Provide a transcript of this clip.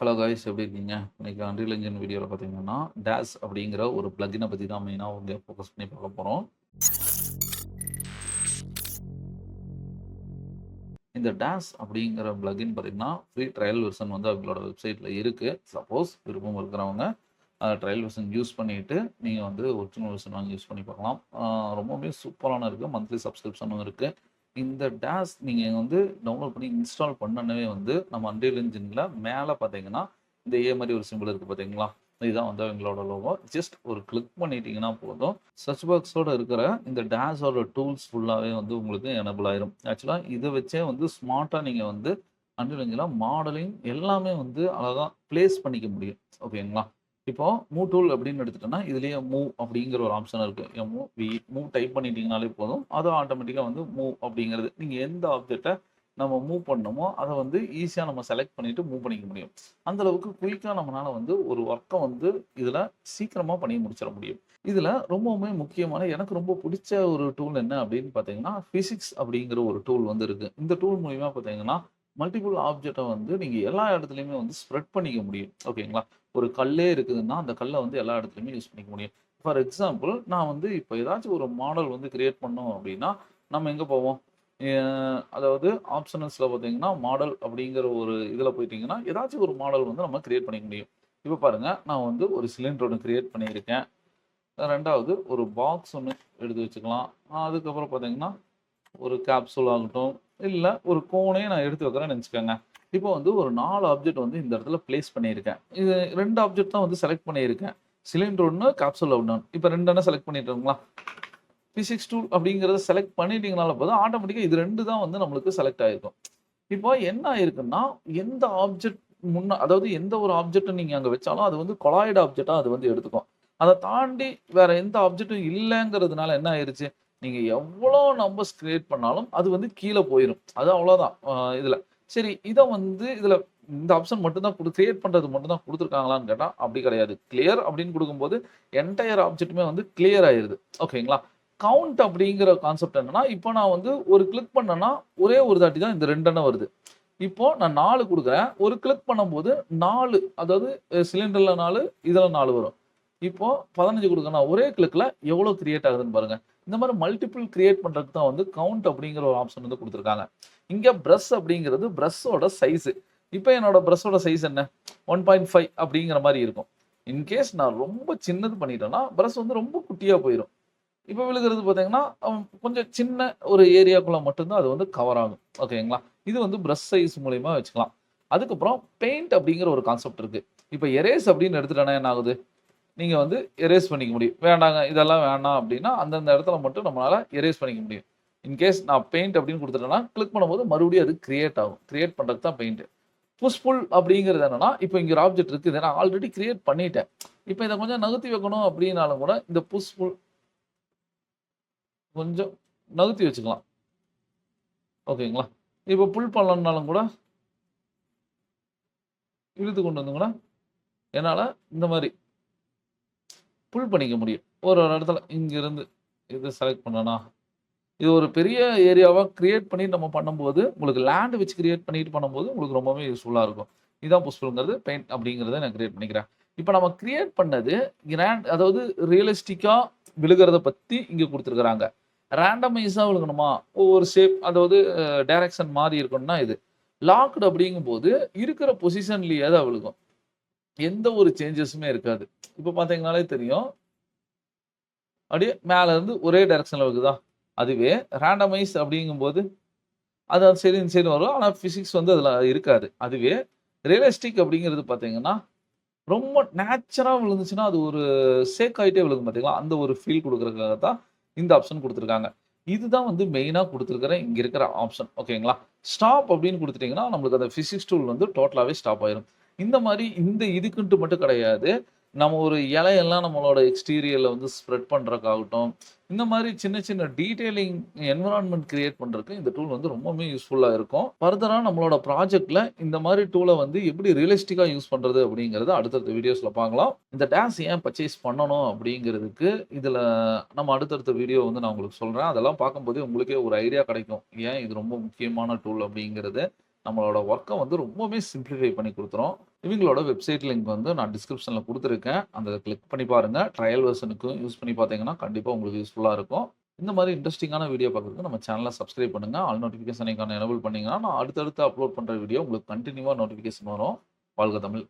Hello guys எப்படி இருக்கீங்க? இன்னைக்கு அன்ரியல் என்ஜின் வீடியோல பார்த்தீங்கன்னா, டேஸ் அப்படிங்கிற ஒரு பிளக்கின பத்தி தான் மெயினா வந்து ஃபோக்கஸ் பண்ணி பார்க்க போறோம். இந்த டேஸ் அப்படிங்கிற பிளக்கின் பார்த்தீங்கன்னா, ஃப்ரீ ட்ரையல் வெர்ஷன் வந்து அவங்களோட வெப்சைட்ல இருக்கு. சப்போஸ் விருப்பம் இருக்கிறவங்க ட்ரையல் வெர்ஷன் யூஸ் பண்ணிட்டு, நீங்க வந்து ஒரிஜினல் வெர்ஷன் வாங்கி யூஸ் பண்ணி பார்க்கலாம். ரொம்பவுமே சூப்பரான இருக்கு. மந்த்லி சப்ஸ்கிரிப்ஷனும் இருக்கு. இந்த டேஸ் நீங்க வந்து டவுன்லோட் பண்ணி இன்ஸ்டால் பண்ணோனவே வந்து நம்ம அன்ரியல் என்ஜின்ல மேல பார்த்தீங்கன்னா, இந்த மாரி ஒரு சிம்பல் இருக்கு பார்த்தீங்களா? இதுதான் வந்து அவங்களோட லோகோ. ஜஸ்ட் ஒரு கிளிக் பண்ணிட்டீங்கன்னா போதும். சர்ச் பாக்ஸோட இருக்கிற இந்த டேஸோட டூல்ஸ் ஃபுல்லாவே வந்து உங்களுக்கு எனபிள் ஆயிரும். ஆக்சுவலா இத வச்சே வந்து ஸ்மார்ட்டா நீங்க வந்து அன்ரியல் என்ஜின்ல மாடலிங் எல்லாமே வந்து அழகா பிளேஸ் பண்ணிக்க முடியும். ஓகேங்களா? இப்போ மூவ் டூல் அப்படின்னு எடுத்துட்டோம்னா, இதுலயே மூவ் அப்படிங்கிற ஒரு ஆப்ஷன் இருக்கு. மூவ் டைப் பண்ணிட்டீங்கனாலே போதும். அது ஆட்டோமேட்டிக்கா வந்து மூவ் அப்படிங்கிறது. நீங்க எந்த ஆப்ஜெக்ட்ட நம்ம மூவ் பண்ணணுமோ, அத வந்து ஈஸியா நம்ம செலக்ட் பண்ணிட்டு மூவ் பண்ணிக்க முடியும். அந்த அளவுக்கு குயிக்கா நம்மனால வந்து ஒரு வொர்க்க வந்து இதுல சீக்கிரமா பண்ணி முடிச்சிட முடியும். இதுல ரொம்பவுமே முக்கியமான எனக்கு ரொம்ப புடிச்ச ஒரு டூல் என்ன அப்படின்னு பார்த்தீங்கன்னா, பிசிக்ஸ் அப்படிங்கிற ஒரு டூல் வந்து இருக்கு. இந்த டூல் மூலியமா பார்த்தீங்கன்னா, மல்டிபிள் ஆப்ஜெக்ட்ட வந்து நீங்க எல்லா இடத்துலயுமே வந்து ஸ்ப்ரெட் பண்ணிக்க முடியும். ஓகேங்களா? ஒரு கல்லே இருக்குதுன்னா, அந்த கல்ல வந்து எல்லா இடத்துலயுமே யூஸ் பண்ணிக்க முடியும். ஃபார் எக்ஸாம்பிள் நான் வந்து இப்ப ஏதாச்சும் ஒரு மாடல் வந்து கிரியேட் பண்ணோம் அப்படின்னா, நம்ம எங்க போவோம்? எ அதாவது ஆப்ஷனல்ஸ்ல பார்த்தீங்கன்னா, மாடல் அப்படிங்கிற ஒரு இதுல போயிட்டீங்கன்னா, ஏதாச்சும் ஒரு மாடல் வந்து நம்ம கிரியேட் பண்ணிக்க முடியும். இப்ப பாருங்க, நான் வந்து ஒரு சிலிண்டர் ஒண்ணு கிரியேட் பண்ணியிருக்கேன். 2வது ஒரு பாக்ஸ் ஒண்ணு எடுத்து வச்சுக்கலாம். அதுக்கப்புறம் பார்த்தீங்கன்னா, ஒரு கேப்சூல் ஆகட்டும், இல்ல ஒரு கோனே நான் எடுத்து வைக்கிறேன்னு வச்சுக்கோங்க. இப்போ வந்து ஒரு 4 ஆப்ஜெக்ட் வந்து இந்த இடத்துல பிளேஸ் பண்ணியிருக்கேன். இது 2 ஆப்ஜெக்ட் தான் வந்து செலக்ட் பண்ணியிருக்கேன். Cylinder 1, capsule 1. இப்ப 2 செலக்ட் பண்ணிட்டோங்களா? பிசிக்ஸ் டூல் அப்படிங்கிறத செலக்ட் பண்ணிட்டீங்கனால போதும், ஆட்டோமேட்டிக்கா இது 2 தான் வந்து நம்மளுக்கு செலக்ட் ஆயிருக்கும். இப்போ என்ன ஆயிருக்குன்னா, எந்த ஆப்ஜெக்ட் அதாவது எந்த ஒரு ஆப்ஜெக்ட்ட நீங்க அங்க வச்சாலும், அது வந்து கொலாய்டு ஆப்ஜெக்ட்டா அது வந்து எடுத்துக்கும். அத தாண்டி வேற எந்த ஆப்ஜெக்டும் இல்லங்கிறதுனால என்ன ஆயிருச்சு, நீங்க எவ்வளோ நம்பர்ஸ் கிரியேட் பண்ணாலும், அது வந்து கீழ போயிரும். அது அவ்வளோதான் இதுல. சரி இத வந்து இதுல இந்த ஆப்ஷன் மட்டும் தான் கிரியேட் பண்றது மட்டும் தான் குடுத்துருக்காங்களான்னு கேட்டா, அப்படி கிடையாது. கிளியர் அப்படின்னு குடுக்கும்போது, என்டயர் ஆப்ஜெக்ட்டுமே வந்து கிளியர் ஆயிருது. ஓகேங்களா? கவுண்ட் அப்படிங்கிற கான்செப்ட் என்னன்னா, இப்போ நான் வந்து ஒரு கிளிக் பண்ணேன்னா, ஒரே ஒரு தாட்டி தான் இந்த 2 வருது. இப்போ நான் 4 குடுக்குறேன். ஒரு கிளிக் பண்ணும்போது 4 அதாவது சிலிண்டர்ல 4 இதுல 4 வரும். இப்போ 15 குடுக்கறேன்னா, ஒரே கிளிக்ல எவ்வளோ கிரியேட் ஆகுதுன்னு பாருங்க. இந்த மாரி மல்டிபிள் கிரியேட் பண்றதுக்கு தான் வந்து கவுண்ட் அப்படிங்கிற ஒரு ஆப்ஷன் வந்து குடுத்துருக்காங்க. இங்க பிரஷ் அப்படிங்கிறது பிரஷ்ஷோட சைஸ். இப்ப என்னோட பிரஷ்ஷோட சைஸ் என்ன? 1.5 அப்படிங்கிற மாரி இருக்கும். இன்கேஸ் நான் ரொம்ப சின்னது பண்ணிட்டேன்னா, பிரஷ் வந்து ரொம்ப குட்டியா போயிரும். இப்ப விழுகுறது பார்த்தீங்கன்னா, கொஞ்சம் சின்ன ஒரு ஏரியாக்குள்ள மட்டும் தான் அது வந்து கவர் ஆகும். ஓகேங்களா? இது வந்து பிரஷ் சைஸ் மூலியமா வச்சுக்கலாம். அதுக்கப்புறம் பெயிண்ட் அப்படிங்கிற ஒரு கான்செப்ட் இருக்கு. இப்ப எரேஸ் அப்படின்னு எடுத்துட்டோம்னா என்ன ஆகுது? நீங்க வந்து எரேஸ் பண்ணிக்க முடியும். வேண்டாங்க இதெல்லாம் வேணாம் அப்படின்னா, அந்தந்த இடத்துல மட்டும் நம்மளால எரேஸ் பண்ணிக்க முடியும். இன்கேஸ் நான் பெயிண்ட் அப்படின்னு குடுத்துட்டேன்னா, கிளிக் பண்ணும்போது மறுபடியும் அது கிரியேட் ஆகும். கிரியேட் பண்றதுக்கு தான் பெயிண்ட். புஷ் புல் அப்படிங்கிறது என்னன்னா, இப்ப இங்க ஒரு ஆப்ஜெக்ட் இருக்குது. நான் ஆல்ரெடி கிரியேட் பண்ணிட்டேன். இப்ப இத கொஞ்சம் நகர்த்தி வைக்கணும் அப்படின்னாலும் கூட, இந்த புஷ் புல் கொஞ்சம் நகர்த்தி வச்சுக்கலாம். ஓகேங்களா? இப்ப புல் பண்ணலனாலும் கூட, இழுத்து கொண்டு வந்து கூட என்னால இந்த மாரி புல் பண்ணிக்க முடியும். ஒரு ஒரு இடத்துல இங்கிருந்து இத செலக்ட் பண்ணனா, இது ஒரு பெரிய ஏரியாவா கிரியேட் பண்ணி நம்ம பண்ணும்போது, உங்களுக்கு லேண்ட் வச்சு கிரியேட் பண்ணிட்டு பண்ணும்போது, உங்களுக்கு ரொம்பவே யூஸ்ஃபுல்லா இருக்கும். இதான் புஷ் புல்ங்கிறது, பெயிண்ட் அப்படிங்கிறத நான் கிரியேட் பண்ணிக்கிறேன். இப்ப நம்ம கிரியேட் பண்ணது அதாவது ரியலிஸ்டிக்கா விழுகிறத பத்தி இங்க குடுத்துருக்காங்க. ரேண்டமைஸா விழுகணுமா? ஒவ்வொரு ஷேப் அதாவது டைரக்ஷன் மாறி இருக்கணும்னா இது. லாக்டு அப்படிங்கும்போது இருக்கிற பொசிஷன்லயே தான் விழுகும். எந்த ஒரு சேஞ்சஸுமே இருக்காது. இப்ப பார்த்தீங்கன்னாலே தெரியும். அப்படியே மேல இருந்து ஒரே டைரக்ஷன்ல விழுகுதா? அதுவே ரேண்டமைஸ் அப்படிங்கும்போது, அது அந்த சைடு இந்த சைடு வரும். ஆனா பிசிக்ஸ் வந்து அதுல இருக்காது. அதுவே ரியலிஸ்டிக் அப்படிங்கிறது பார்த்தீங்கன்னா, ரொம்ப நேச்சரா விழுந்துச்சுன்னா, அது ஒரு ஷேக் ஆயிட்டே விழுகும் பார்த்தீங்களா? அந்த ஒரு ஃபீல் குடுக்குறதுக்காக தான் இந்த ஆப்ஷன் குடுத்துருக்காங்க. இதுதான் வந்து மெயினா குடுத்துருக்கிற இங்க இருக்கிற ஆப்ஷன். ஓகேங்களா? ஸ்டாப் அப்படின்னு குடுத்துட்டீங்கன்னா, நம்மளுக்கு அந்த பிசிக்ஸ் டூல் வந்து டோட்டலாவே ஸ்டாப் ஆயிரும். இந்த மாரி இந்த இதுக்குன்ட்டு மட்டும் கிடையாது. நம்ம ஒரு இலையெல்லாம் நம்மளோட எக்ஸ்டீரியர்ல வந்து ஸ்ப்ரெட் பண்றதுக்காகட்டும், இந்த மாரி சின்ன சின்ன டீட்டெயிலிங் என்வைரன்மென்ட் கிரியேட் பண்றதுக்கு இந்த டூல் வந்து ரொம்பவுமே யூஸ்ஃபுல்லா இருக்கும். ஃபர்தரா நம்மளோட ப்ராஜெக்ட்ல இந்த மாரி டூல வந்து எப்படி ரியலிஸ்டிக்கா யூஸ் பண்றது அப்படிங்கிறத அடுத்தடுத்த வீடியோஸ்ல பார்க்கலாம். இந்த டேஸ் ஏன் பர்ச்சேஸ் பண்ணணும் அப்படிங்கிறதுக்கு இதுல நம்ம அடுத்தடுத்த வீடியோ வந்து நான் உங்களுக்கு சொல்றேன். அதெல்லாம் பார்க்கும்போதே உங்களுக்கே ஒரு ஐடியா கிடைக்கும். ஏன் இது ரொம்ப முக்கியமான டூல் அப்படிங்கிறது. நம்மளோட வொர்க்க வந்து ரொம்பவே சிம்ப்ளிஃபை பண்ணி குடுத்துரும். இவங்களோட வெப்சைட் லிங்க் வந்து நான் டிஸ்கிரிப்ஷன்ல குடுத்துருக்கேன். அந்த கிளிக் பண்ணி பாருங்க. ட்ரையல் வெர்ஷனுக்கும் யூஸ் பண்ணி பார்த்தீங்கன்னா, கண்டிப்பா உங்களுக்கு யூஸ்ஃபுல்லா இருக்கும். இந்த மாரி இன்ட்ரஸ்டிங்கான வீடியோ பார்க்கறதுக்கு நம்ம சேனல சப்ஸ்கிரைப் பண்ணுங்க. ஆல் நோட்டிஃபிகேஷன் ஐகான எனேபிள் பண்ணீங்கன்னா, நான் அடுத்தடுத்து அப்லோட் பண்ற வீடியோ உங்களுக்கு கன்டினியூவா நோட்டிஃபிகேஷன் வரும். வாழ்க தமிழ்!